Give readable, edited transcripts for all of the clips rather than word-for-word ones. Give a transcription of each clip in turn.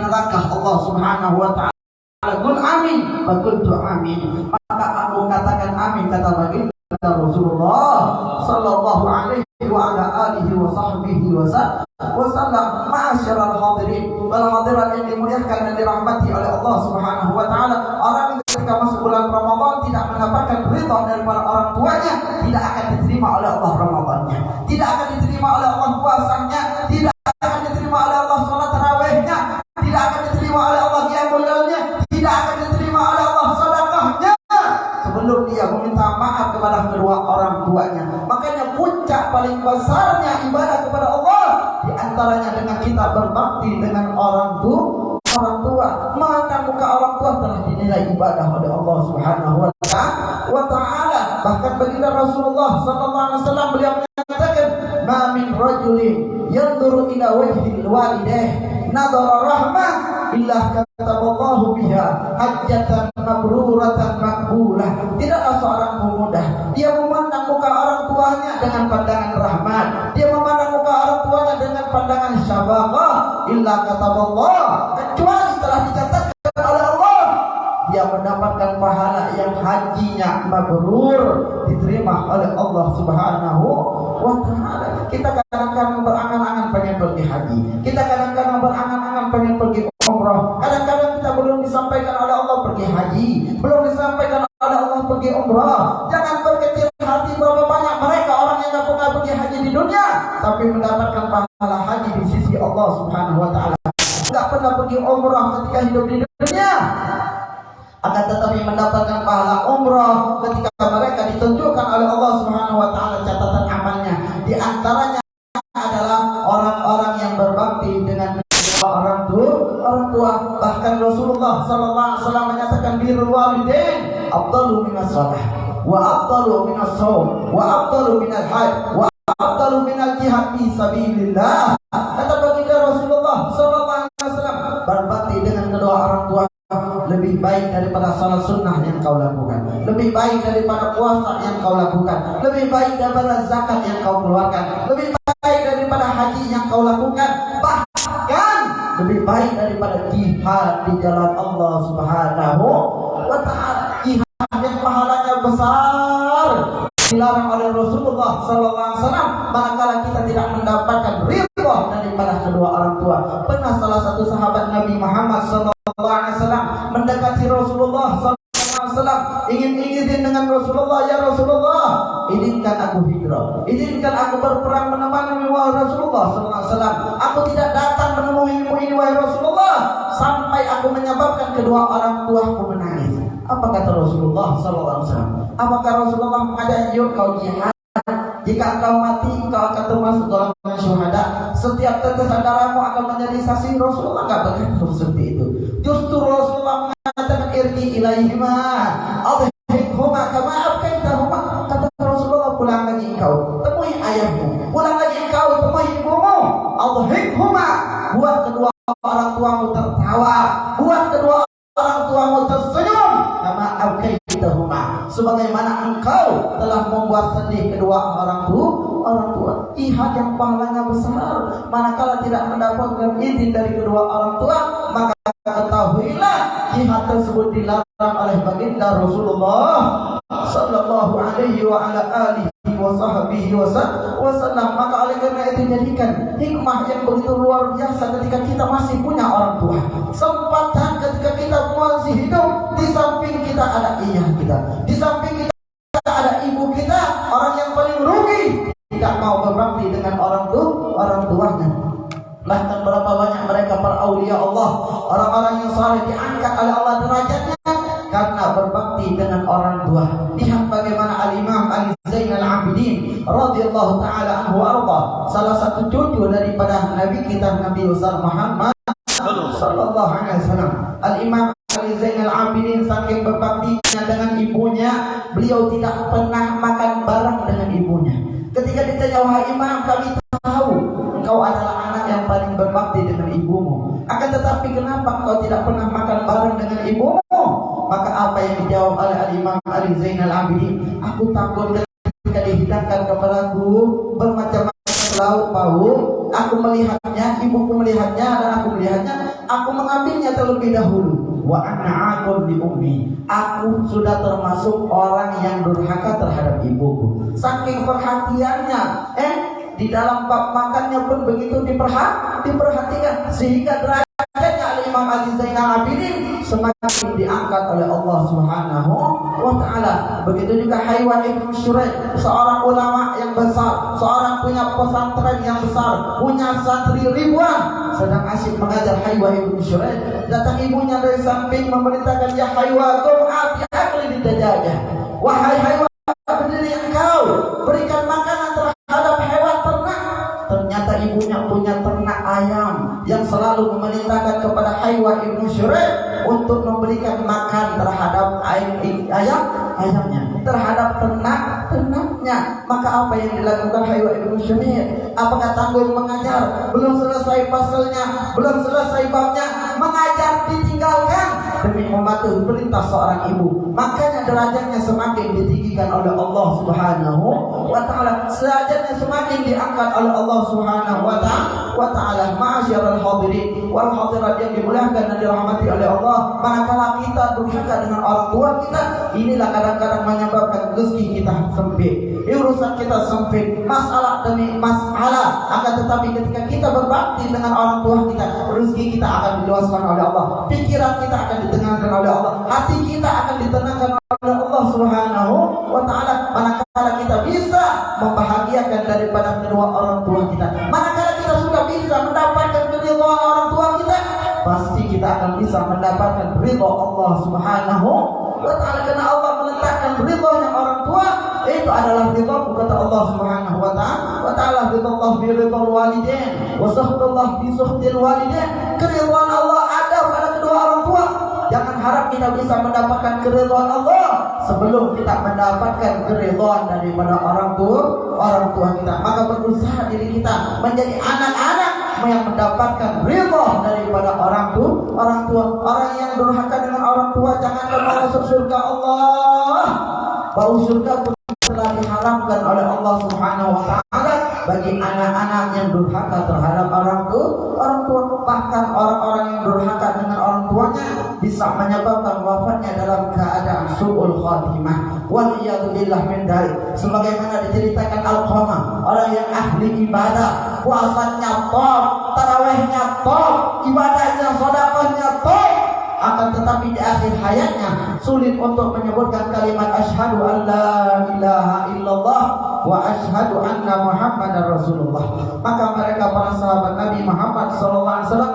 langkah Allah Subhanahu wa taala. Qul amin, fa qultu amin. Maka aku katakan amin, kata baginda Rasulullah sallallahu alaihi wa ala alihi wa sahbihi wa sallam. Ma'asyiral hadirin wal hadirat yang dimuliakan dan dirahmati oleh Allah Subhanahu wa taala, orang yang ketika masuk bulan Ramadan tidak mendapatkan ridha daripada orang tuanya, tidak akan diterima oleh Allah Ramadannya, tidak akan diterima oleh Allah puasanya, tidak akan diterima oleh Allah salat tarawihnya, tidak akan diterima oleh Allah qiyamul lailnya, tidak akan diterima oleh Allah sedekahnya sebelum dia meminta maaf kepada kedua orang tuanya. Makanya puncak paling besarnya ibadah kepada Allah di antaranya dengan kita berbakti dengan orang tua. Mata muka orang tua telah dinilai ibadah oleh Allah Subhanahu wa taala. Bahkan baginda Rasulullah sallallahu alaihi wasallam beliau menyatakan, "Ma min rajulin yanzuru ila wajhil walidayh nadara rahmah illa kataballahu biha hajjatan mabruratan maqbulah." Tidaklah seorang pemuda dia memandang muka orang tuanya dengan pandangan rahmat, dia memandang muka orang tuanya dengan pandangan syafaqah, illa kataballah, kecuali telah dicatatkan oleh Allah dia mendapatkan pahala yang hajinya mabrur, diterima oleh Allah Subhanahu wa taala. Kita kadang-kadang berangan-angan pengen pergi haji, kita kadang-kadang berangan-angan pengen pergi umrah, kadang-kadang kita belum disampaikan oleh Allah pergi haji, belum disampaikan oleh Allah pergi umrah. Jangan berkecil hati berapa banyak mereka orang yang tidak pernah pergi haji di dunia tapi mendapatkan pahala haji di sisi Allah Subhanahu wa taala, tidak pernah pergi umrah ketika hidup di dunia akan tetapi mendapatkan pahala umrah ketika mereka ditunjukkan oleh Allah Subhanahu wa taala catatan amalnya. Di antaranya adalah orang-orang yang berbakti dengan orang tua. Bahkan Rasulullah sallallahu alaihi wasallam menyatakan birrul walidain afdalu minas shalah wa afdalu minas shaum wa afdalu minal hajj wa afdalu minal jihad fi sabilillah. Kata baginda Rasulullah sallallahu alaihi wasallam, berbakti dengan kedua orang tua lebih baik daripada salat sunnah yang kau lakukan, lebih baik daripada puasa yang kau lakukan, lebih baik daripada zakat yang kau keluarkan, lebih baik daripada haji yang kau lakukan, bahkan lebih baik daripada jihad di jalan Allah Subhanahu wa taala. Jihad yang pahalanya besar dilarang oleh Rasulullah sallallahu alaihi wasallam manakala kita tidak mendapatkan ridha daripada kedua orang tua. Pernah salah satu sahabat Nabi Muhammad sallallahu alaihi wasallam mendekati Rasulullah sallallahu alaihi wasallam, ingin dengan Rasulullah, ya Rasulullah, izinkan aku hijrah, izinkan aku berperang menemani wahai Rasulullah sallallahu alaihi wasallam. Aku tidak datang menemuimu ini wahai Rasulullah sampai aku menyebabkan kedua orang tuaku menangis. Apa kata Rasulullah sallallahu alaihi wasallam? Apakah Rasulullah mengajak yuk kau jihad? Jika engkau mati, engkau akan termasuk golongan syuhada. Setiap tetesan darahmu akan menjadi saksi. Rasulullah enggak berkata seperti itu. Justru Rasulullah mengatakan irji ilaihima adhikhuma kama abkaitahuma. Kata Rasulullah, pulang lagi engkau temui ayahmu, pulang lagi engkau temui ibumu. Adhikhuma, buat kedua orang tuamu tertawa, buat kedua orang tuamu tersenyum. Kama abkaitahuma, sebagaimana engkau telah membuat sedih kedua orang tua. Jihad yang pahalanya besar, manakala tidak mendapatkan izin dari kedua orang tua, maka ketahuilah jihad tersebut dilarang oleh baginda Rasulullah sallallahu alaihi wa ala alihi wa sahbihi wasallam. Maka oleh karena itu jadikan hikmah yang begitu luar biasa ketika kita masih punya orang tua, sempatan ketika kita masih hidup, di samping kita ada ayah kita, di samping kita ada ibu kita. Orang yang paling rugi tidak mau berbakti dengan orang tuanya. Bahkan berapa banyak mereka para aulia Allah, orang-orang yang saleh diangkat oleh Allah derajatnya karena berbakti dengan orang tua. Lihat bagaimana Al-Imam Ali Zainal Abidin radhiyallahu taala anhu arda, salah satu cucu daripada Nabi kita Nabi besar Muhammad sallallahu alaihi wasallam. Al-Imam Ali Zainal Abidin saking berbaktinya dengan ibunya, beliau tidak pernah makan bareng dengan ibunya. Ketika ditanya, wahai imam, kami tahu engkau adalah anak yang paling berbakti dengan ibumu, akan tetapi kenapa engkau tidak pernah makan bareng dengan ibumu? Maka apa yang dijawab oleh Al-Imam Ali Zainal Abidin? Aku takut ketika dihidangkan kepadaku bermacam-macam lauk pauk, aku melihatnya, ibuku melihatnya, dan aku melihatnya, aku mengambilnya terlebih dahulu. Wa an'akum bi ummi, aku sudah termasuk orang yang durhaka terhadap ibuku. Saking perhatiannya, di dalam bab makannya pun begitu diperhatikan, sehingga derajatnya Al-Imam Ali Zainal Abidin semakin diangkat oleh Allah Subhanahu wa ta'ala. Begitu juga Haywan Ibn Shuraih, seorang ulama yang besar, seorang punya pesantren yang besar, punya santri ribuan, sedang asyik mengajar Haywan Ibn Shuraih. Datang ibunya dari samping memerintahkan, ya Haywan, kum ati akli didajajah. Wahai Haywan, berdiri engkau, berikan makanan terhadap hewan ternak. Ternyata ibunya punya ternak ayam yang selalu memerintahkan kepada Haywan Ibn Shuraih untuk memberikan makan terhadap ayamnya, terhadap ternaknya. Maka apa yang dilakukan Haywan Ibn Shuraih? Apakah tanggung mengajar? Belum selesai pasalnya, belum selesai babnya, mengajar ditinggalkan demi mematuhi perintah seorang ibu. Makanya derajatnya semakin ditinggikan oleh Allah Subhanahu wa ta'ala, derajatnya semakin diangkat oleh Allah Subhanahu wa ta'ala. Ma'asyiral hadirin wal hadirat yang dimuliakan dan dirahmati oleh Allah, manakala kita durhaka dengan orang tua kita, inilah kadang-kadang menyebabkan rezeki kita sempit, urusan kita sempit, masalah demi masalah. Akan tetapi ketika kita berbakti dengan orang tua kita, rezeki kita akan diluaskan oleh Allah, pikiran kita akan ditenangkan oleh Allah, hati kita akan ditenangkan oleh Allah Subhanahu wa ta'ala. Manakala kita bisa membahagiakan daripada kedua orang tua kita, manakala kita sudah bisa mendapatkan keridhaan orang tua kita, pasti kita akan bisa mendapatkan ridha Allah Subhanahu wa ta'ala. Karena Allah meletakkan ridhanya orang tua, itu adalah ridha, kata Allah Subhanahu wa ta'ala, ridha Allah bi ridhal walidain wa sakhtullah bi sakhtil walidain. Keridhaan Allah ada pada kedua orang tua. Jangan harap kita bisa mendapatkan keridhaan Allah sebelum kita mendapatkan keridhaan daripada orang tua kita. Maka berusaha diri kita menjadi anak-anak yang mendapatkan ridha daripada orang tua. Orang yang durhaka dengan orang tua jangan masuk surga Allah. Bau surga pun telah diharamkan oleh Allah Subhanahu wa ta'ala bagi anak-anak yang durhaka terhadap orang tua. Bahkan orang-orang yang durhaka dengan orang tuanya bisa menyebabkan wafatnya dalam keadaan su'ul khatimah. Waliyadu billah min dzalik. Sebagaimana diceritakan Alqamah, orang yang ahli ibadah, puasanya top, tarawihnya top, ibadahnya, sedekahnya top, akan tetapi di akhir hayatnya sulit untuk menyebutkan kalimat asyhadu an la ilaha illallah wa asyhadu anna muhammadar rasulullah. Maka mereka para sahabat Nabi Muhammad sallallahu alaihi wasallam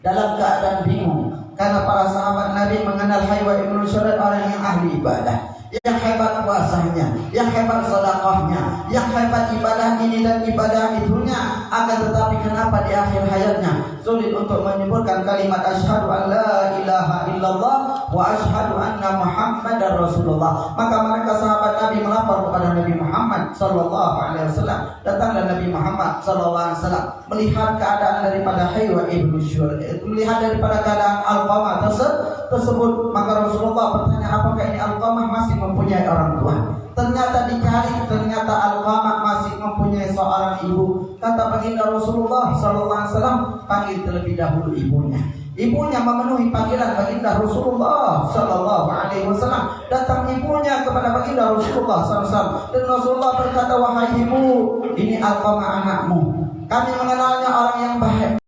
dalam keadaan bingung, karena para sahabat Nabi mengenal Haywan Ibn Shuraih orang yang ahli ibadah, yang hebat puasanya, yang hebat sedekahnya, yang hebat ibadah ini dan ibadah itunya. Akan tetapi kenapa di akhir hayatnya sulit untuk menyebutkan kalimat asyhadu an la ilaha illallah wa asyhadu anna muhammadar rasulullah. Maka mereka sahabat Nabi melapor kepada Nabi Muhammad sallallahu alaihi wasallam. Datanglah Nabi Muhammad sallallahu alaihi wasallam melihat keadaan daripada Haywan Ibn Shuraih, melihat daripada keadaan Alqamah tersebut. Maka Rasulullah bertanya, apakah ini Alqamah masih mempunyai orang tua? Ternyata dicari, ternyata Alqamah masih mempunyai seorang ibu. Kata baginda Rasulullah sallallahu alaihi wasallam, panggil terlebih dahulu ibunya. Ibunya memenuhi panggilan baginda Rasulullah sallallahu alaihi wasallam. Datang ibunya kepada baginda Rasulullah sallallahu alaihi wasallam, dan Rasulullah berkata, wahai ibu, ini Alqamah anakmu. Kami mengenalnya orang yang baik,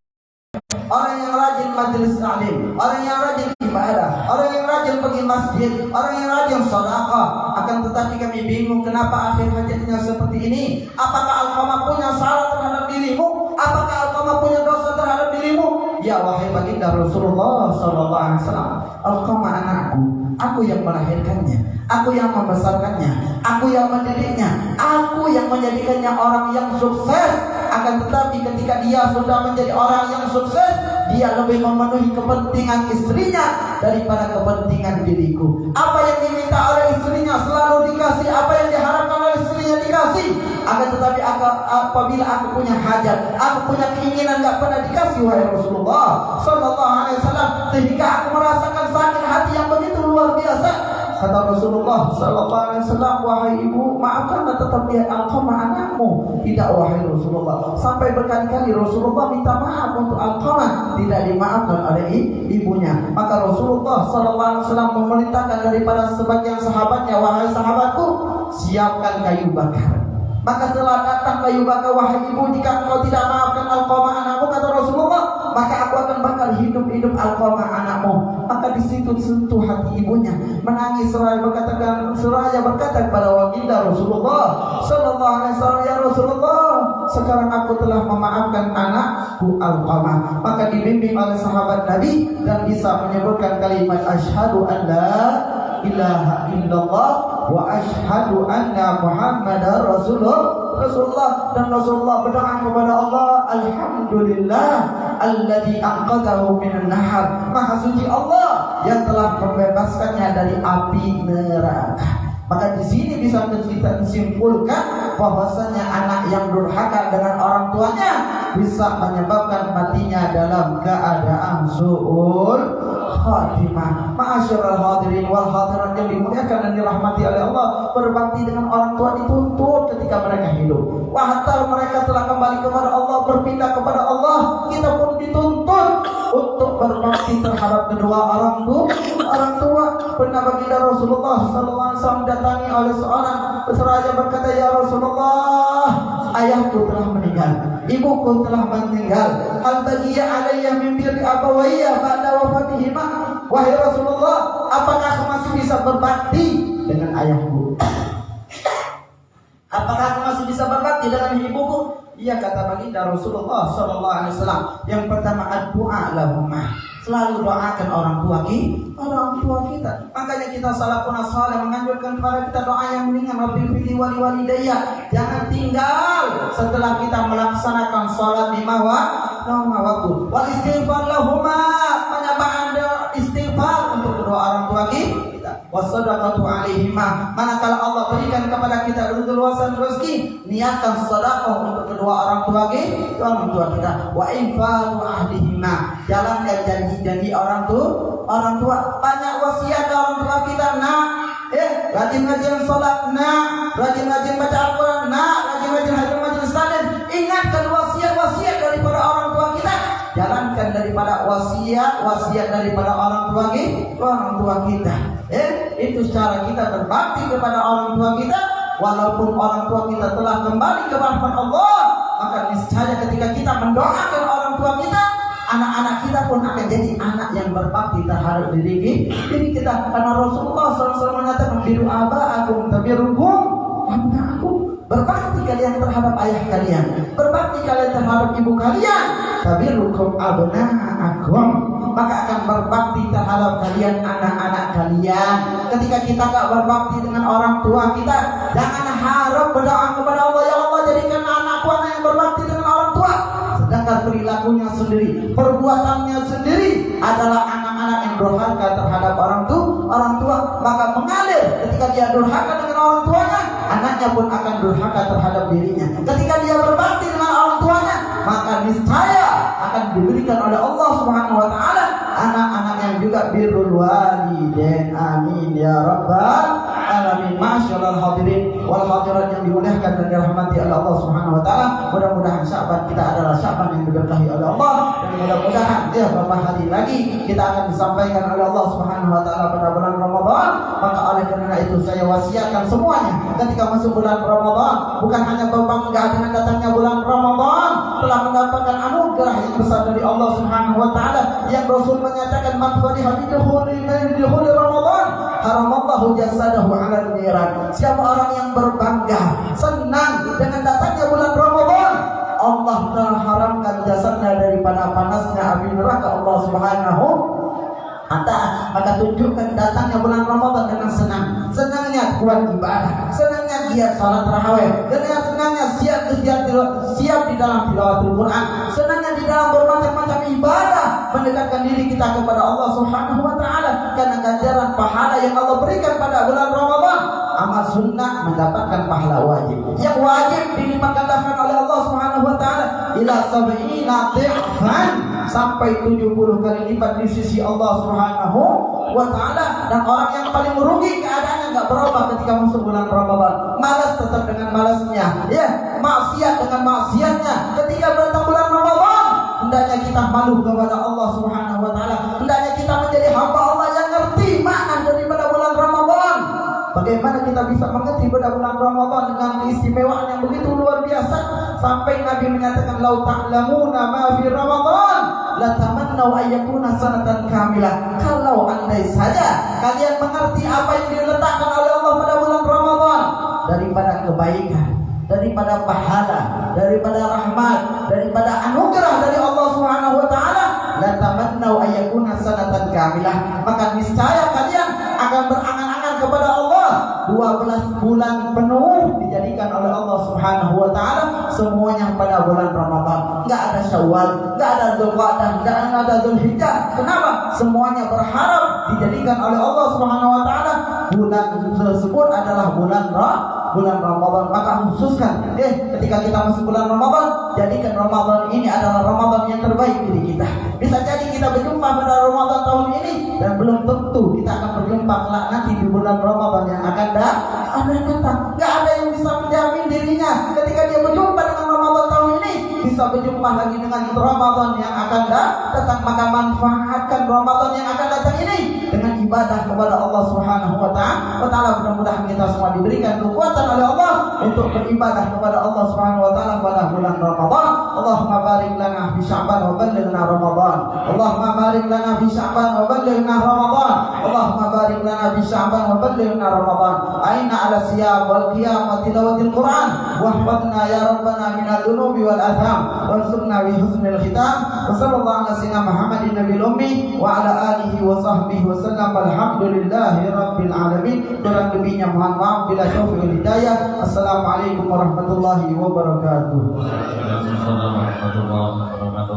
orang yang rajin majelis taklim, orang yang rajin ibadah, orang yang rajin pergi masjid, orang yang rajin sedekah. Akan tetapi kami bingung kenapa akhir hayatnya seperti ini. Apakah Alqamah punya salah terhadap dirimu? Apakah Alqamah punya dosa terhadap dirimu? Ya wahai baginda Rasulullah sallallahu alaihi wasallam, Alqamah anakku, aku yang melahirkannya, aku yang membesarkannya, aku yang mendidiknya, aku yang menjadikannya orang yang sukses. Akan tetapi ketika dia sudah menjadi orang yang sukses, dia lebih memenuhi kepentingan istrinya daripada kepentingan diriku. Apa yang diminta oleh istrinya selalu dikasih, apa yang diharapkan oleh istrinya dikasih. Akan tetapi apabila aku punya hajat, aku punya keinginan, gak pernah dikasih wahai Rasulullah sallallahu alaihi wasallam, sehingga aku merasakan sakit hati yang begitu luar biasa. Kata Rasulullah sallallahu alaihi wasallam, wahai ibu, maafkanlah tetap dia Alqamah anakmu. Tidak wahai Rasulullah. Sampai berkali-kali Rasulullah minta maaf untuk Alqamah, tidak dimaafkan oleh ibunya. Maka Rasulullah sallallahu alaihi wasallam memerintahkan daripada sebagian sahabatnya, wahai sahabatku, siapkan kayu bakar. Maka setelah datang kayu bakar, wahai ibu, jika engkau tidak maafkan Alqamah anakmu, kata Rasulullah, maka aku akan bakar hidup-hidup Alqamah anakmu. Maka di situ sentuh hati ibunya, menangis seraya berkata kepada baginda Rasulullah sallallahu alaihi wasallam, ya Rasulullah, sekarang aku telah memaafkan anakku Alqamah. Maka dibimbing oleh sahabat Nabi dan bisa menyebutkan kalimat asyhadu an la ilaha illallah wa asyhadu anna Muhammadar Rasulullah. Dan Rasulullah berdoa kepada Allah, alhamdulillah alladzi anqadhahu minan nahar. Maha suci Allah yang telah membebaskannya dari api neraka. Maka di sini bisa kita simpulkan bahwasanya anak yang durhaka dengan orang tuanya bisa menyebabkan matinya dalam keadaan su'ul khatimah. Ma'asyiral hadirin wal hadirat yang dimuliakan dan dirahmati oleh Allah, berbakti dengan orang tua dituntut ketika mereka hidup. Hatta mereka telah kembali kepada Allah, berpindah kepada Allah, kita pun dituntut untuk berbakti terhadap kedua orang tua. Pernah baginda Rasulullah sallallahu alaihi wasallam datangi oleh seorang seraya berkata, ya Rasulullah, ayahku telah meninggal, ibuku telah meninggal, hal baqiya alayya min birri abawayya ba'da wafatihima. Wahai Rasulullah, apakah aku masih bisa berbakti dengan ayahku? Apakah aku masih bisa berbakti dengan ibuku? Iya, kata baginda Rasulullah sallallahu alaihi wasallam, yang pertama ad-du'a lahumma, selalu doakan orang tua kita. Makanya kita salafun saleh menganjurkan kepada kita doa yang ringan, rabbil fili wali walidayya. Jangan tinggal setelah kita melaksanakan salat lima waktu. Wal istighfar lahumma, penyampaian istighfar untuk kedua orang tua kita. Wassadaqatu alaihima, manakala Allah berikan kepada kita luasan rezeki, niatkan sedekah untuk kedua orang tua kita. Wa infaqu ahdihima, jalankan janji orang tua. Banyak wasiat orang tua kita, rajin-rajin salat, rajin-rajin baca Al-Quran, rajin-rajin hadir majelis taklim. Ingatkan wasiat daripada orang tua kita, jalankan daripada wasiat daripada orang tua kita. Itu cara kita berbakti kepada orang tua kita. Walaupun orang tua kita telah kembali ke rahmat Allah, maka niscaya ketika kita mendoakan orang tua kita, anak-anak kita pun akan jadi anak yang berbakti terhadap diri kita. Karena Rasulullah SAW mengatakan, biru aba'akum tabirukum abna'akum, berbakti kalian terhadap ayah kalian, berbakti kalian terhadap ibu kalian, tabirukum abna'akum, maka akan berbakti terhadap kalian anak-anak kalian. Ketika kita tak berbakti dengan orang tua kita, jangan harap berdoa kepada Allah, ya Allah jadikan anakku anak yang berbakti dengan orang tua, sedangkan perilakunya sendiri, perbuatannya sendiri adalah anak-anak yang durhaka terhadap orang tua. Maka mengalir ketika dia durhaka dengan orang tuanya, anaknya pun akan durhaka terhadap dirinya. Ketika dia berbakti dengan orang tuanya, maka niscaya akan diberikan oleh Allah Subhanahu wa taala anak-anak yang juga birrul walidain. Amin ya rabbal alamin. Masyaallah hadirin wal hadirat yang dimuliakan dan dirahmati oleh Allah Subhanahu wa taala. Mudah-mudahan Sya'ban kita adalah Sya'ban yang diberkahi oleh Allah, dan mudah-mudahan beberapa hari lagi kita akan disampaikan oleh Allah Subhanahu wa taala pada bulan Ramadan. Maka oleh karena itu saya wasiatkan semuanya ketika masuk bulan Ramadan, bukan hanya berbangga dengan datangnya bulan Ramadan, telah mendapatkan anugerah yang besar dari Allah Subhanahu wa taala, yang Rasul menyatakan man fariha bidukhuli Ramadan haramallahu jasadahu 'ala niran. Siapa orang yang berbangga, senang dengan datangnya bulan Ramadan, Allah telah haramkan jasadnya daripada panasnya api neraka Allah Subhanahu maka tunjukkan datangnya bulan Ramadan dengan senangnya kuat ibadah, senangnya giat salat tarawih, dengan senangnya siap di dalam tilawatul Quran, senangnya di dalam bermacam-macam ibadah, mendekatkan diri kita kepada Allah Subhanahu wa taala. Karena ganjaran pahala yang Allah berikan pada bulan Ramadan, amal sunnah mendapatkan pahala wajib. Yang wajib dilipat gandakan oleh Allah Subhanahu wa taala ila sab'ina dhifan, sampai 70 kali lipat di sisi Allah Subhanahu wa taala. Dan orang yang paling merugi keadaannya nggak berubah ketika masuk bulan Ramadan. Malas tetap dengan malasnya, ya, maksiat dengan maksiatnya. Ketika datang bulan Ramadan, hendaknya kita malu kepada Allah Subhanahu wa taala. Hendaknya kita menjadi hamba Allah yang ngerti makna daripada bulan Ramadan. Bagaimana kita bisa mengerti pada bulan Ramadan dengan keistimewaan yang begitu luar biasa, sampai Nabi menyatakan lau ta'lamuna ma fi Ramadan la tamannau ayyakuna sanatan kamilah. Kalau andai saja kalian mengerti apa yang diletakkan oleh Allah pada bulan Ramadan daripada kebaikan, daripada pahala, daripada rahmat, daripada anugerah dari Allah Subhanahu wa taala, la tamannau ayyakuna sanatan kamilah, maka niscaya kalian akan berangan-angan kepada Allah 12 bulan penuh dijadikan oleh Allah Subhanahu wa taala semuanya pada bulan Ramadan. Enggak ada Syawal, enggak ada Dzulqa'dah, enggak ada Dzulhijjah. Kenapa? Semuanya berharap dijadikan oleh Allah Subhanahu wa taala bulan tersebut adalah bulan Ramadan. Maka khususkan ketika kita masuk bulan Ramadan, jadikan Ramadan ini adalah Ramadan yang terbaik diri kita. Bisa jadi kita berjumpa pada Ramadan tahun ini dan belum tentu kita akan berjumpa nanti di bulan Ramadan yang akan datang. Gak ada yang bisa menjamin dirinya ketika dia berjumpa dengan Ramadan tahun ini bisa berjumpa lagi dengan Ramadan yang akan datang. Maka manfaatkan Ramadan yang akan datang ini dengan ibadah kepada Allah Subhanahu wa taala. Mudah-mudahan kita semua diberikan kekuatan oleh Allah untuk beribadah kepada Allah Subhanahu wa taala pada bulan Ramadan. Allahumma barik lana fi Sya'ban wa ballighna Ramadan. Allahumma barik lana fi Sya'ban wa ballighna Ramadan. Allahumma barik lana fi Sya'ban wa ballighna Ramadan. Aina ala siyam wal qiyam wa tilawatil Quran wahfadna ya rabbana minal dhunubi wal atham warzuqna bi husnil khitam. Wa sallallahu ala sayyidina Muhammadin nabiyil ummi wa ala alihi wa sahbihi wa sallam. Alhamdulillahi rabbil alamin. Kurang lebihnya mohon maaf bila taufiq wal hidayah. Assalamualaikum warahmatullahi wabarakatuh. Waalaikumsalam warahmatullahi wabarakatuh.